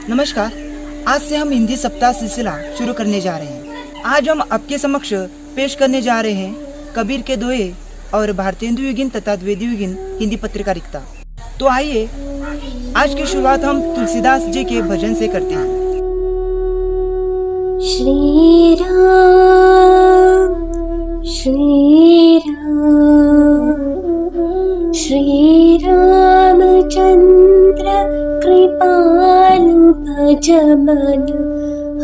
नमस्कार। आज से हम हिंदी सप्ताह सिलसिला शुरू करने जा रहे हैं। आज हम आपके समक्ष पेश करने जा रहे हैं कबीर के दोहे और भारतेंदु युगीन तथा द्विवेदी युगीन हिंदी पत्रकारिता। तो आइए आज की शुरुआत हम तुलसीदास जी के भजन से करते हैं। श्री राम श्री राम श्री रामचंद्र कृपालु भज मन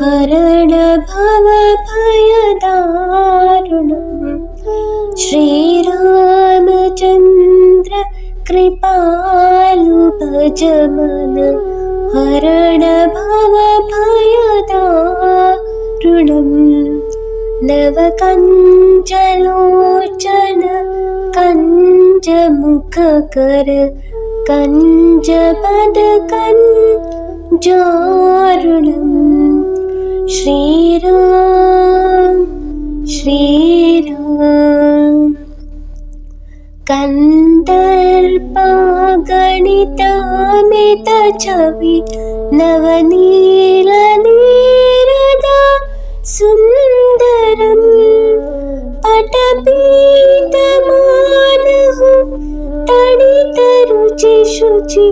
हरण भव भय दारुणम्। श्री रामचंद्र कृपालु भज मन हरण भव भय दारुणम्। नव कंचलोचन कंज मुख कर कंज पद कंजारुणम्। श्री राम कंदर्पगणितामित छवि नवनील नीरदा सुंदरम्। पटपीतमानहु तडित रुचि शुचि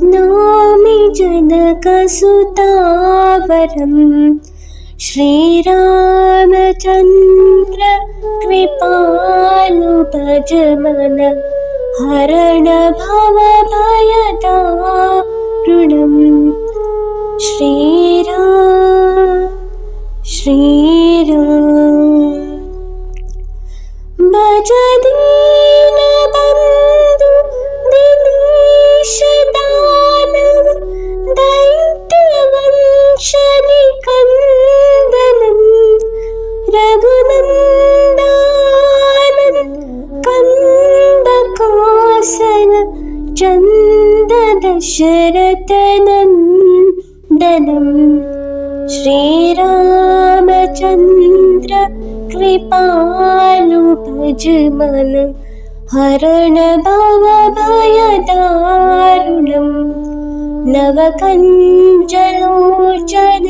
नौमि जनकसुतावरम्। श्री रामचंद्र कृपालु भज मन हरण भव भय दारुणम्। श्री राम भज दीन बंधु दिनेश दानव दैत्यवंश निकंदनम्। रघुनंदन कंद कौसल चंद दशरथ नंदनम्। श्री रामचंद्र कृपालु भज मन हरण भव भय दारुणम्। नव कंचलोचन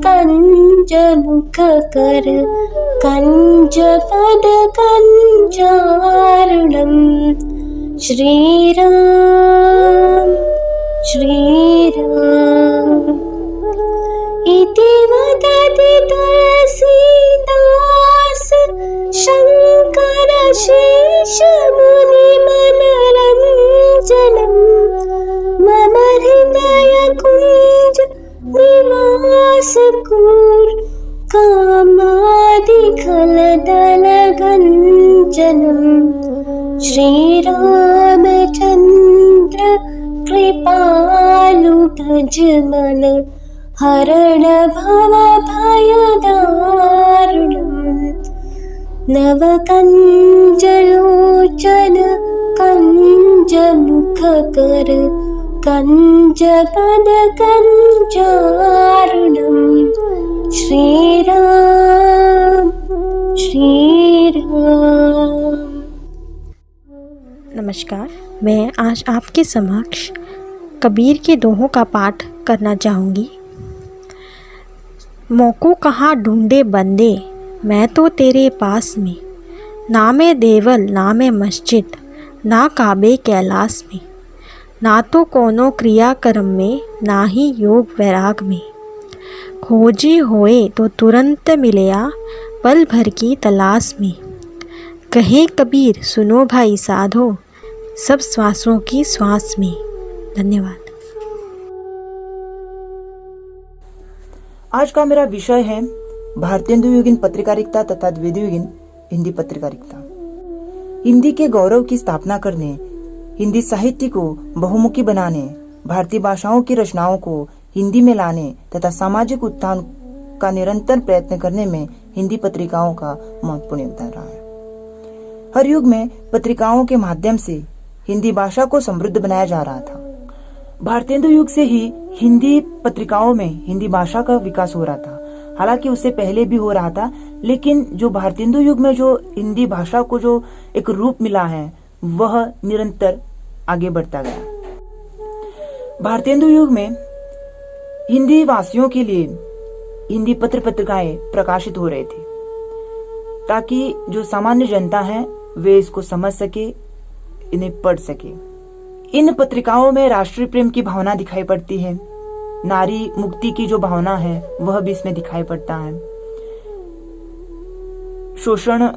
कंज मुख कर कंज पद कंजारुणम्। श्री राम इति वदति तुलसीदास शंकर शेष मुनि मनरंजनम्। मम हृदय कुंज निवास कुर कामादि खलदल गंजनम्। श्री रामचंद्र कृपालु भज मन हरण भव भय दारुणम्। नव कंचलोचन कंज मुख कर कंज पद कंजारुणम्। श्री राम नमस्कार। मैं आज आपके समक्ष कबीर के दोहों का पाठ करना चाहूँगी। मोको कहाँ ढूंढे बंदे मैं तो तेरे पास में, ना मैं देवल ना मैं मस्जिद ना काबे कैलाश में, ना तो कोनो क्रिया कर्म में ना ही योग वैराग में। खोजी होए तो तुरंत मिलया पल भर की तलाश में। कहे कबीर सुनो भाई साधो सब श्वासों की श्वास में। धन्यवाद। आज का मेरा विषय है भारतेंदु युगीन पत्रकारिता तथा द्विवेदी युगीन हिंदी पत्रकारिता। हिंदी के गौरव की स्थापना करने, हिंदी साहित्य को बहुमुखी बनाने, भारतीय भाषाओं की रचनाओं को हिंदी में लाने तथा सामाजिक उत्थान का निरंतर प्रयत्न करने में हिंदी पत्रिकाओं का महत्वपूर्ण योगदान रहा है। हर युग में पत्रिकाओं के माध्यम से हिंदी भाषा को समृद्ध बनाया जा रहा था। भारतेंदु युग से ही हिंदी पत्रिकाओं में हिंदी भाषा का विकास हो रहा था। हालांकि उससे पहले भी हो रहा था, लेकिन जो भारतेंदु युग में जो हिंदी भाषा को जो एक रूप मिला है वह निरंतर आगे बढ़ता गया। भारतेंदु युग में हिंदी वासियों के लिए हिंदी पत्र पत्रिकाएं प्रकाशित हो रहे थे ताकि जो सामान्य जनता है वे इसको समझ सके, इन्हें पढ़ सके। इन पत्रिकाओं में राष्ट्रीय प्रेम की भावना दिखाई पड़ती है, नारी मुक्ति की जो भावना है वह भी इसमें दिखाई पड़ता है, शोषण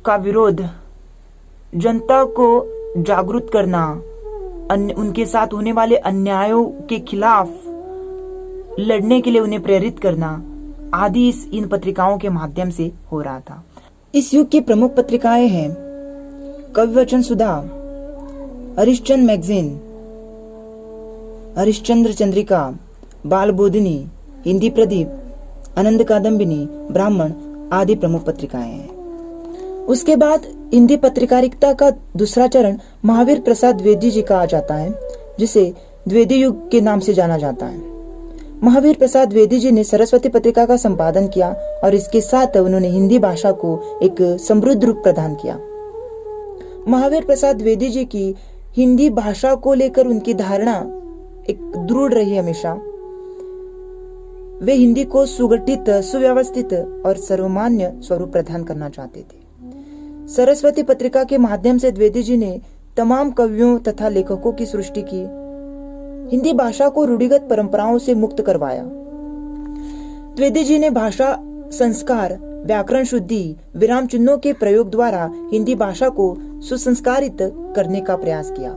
का विरोध, जनता को जागरूक करना, उनके साथ होने वाले अन्यायों के खिलाफ लड़ने के लिए उन्हें प्रेरित करना आदि इन पत्रिकाओं के माध्यम से हो रहा था। इस युग की प्रमुख पत्रिकाएं हैं कविवचन सुधा, हरिश्चंद्र मैगजीन, हरिश्चंद्र चंद्रिका, बाल बोधिनी, हिंदी प्रदीप, आनंद कादम्बिनी, ब्राह्मण आदि प्रमुख पत्रिकाएं हैं। उसके बाद हिंदी पत्रकारिता का दूसरा चरण महावीर प्रसाद द्विवेदी जी का आ जाता है, जिसे द्विवेदी युग के नाम से जाना जाता है। महावीर प्रसाद द्विवेदी जी ने सरस्वती पत्रिका का संपादन किया और इसके साथ उन्होंने हिंदी भाषा को एक समृद्ध रूप प्रदान किया। महावीर प्रसाद द्विवेदी जी की हिंदी भाषा को लेकर उनकी धारणा एक दृढ़ रही हमेशा। वे हिंदी को सुगठित, सुव्यवस्थित और सर्वमान्य स्वरूप प्रदान करना चाहते थे। सरस्वती पत्रिका के माध्यम से द्विवेदी जी ने तमाम कवियों तथा लेखकों की सृष्टि की, हिंदी भाषा को रूढ़िगत परंपराओं से मुक्त करवाया। द्विवेदी जी ने भाषा संस्कार, व्याकरण शुद्धि, विराम चिन्हों के प्रयोग द्वारा हिंदी भाषा को सुसंस्कारित करने का प्रयास किया।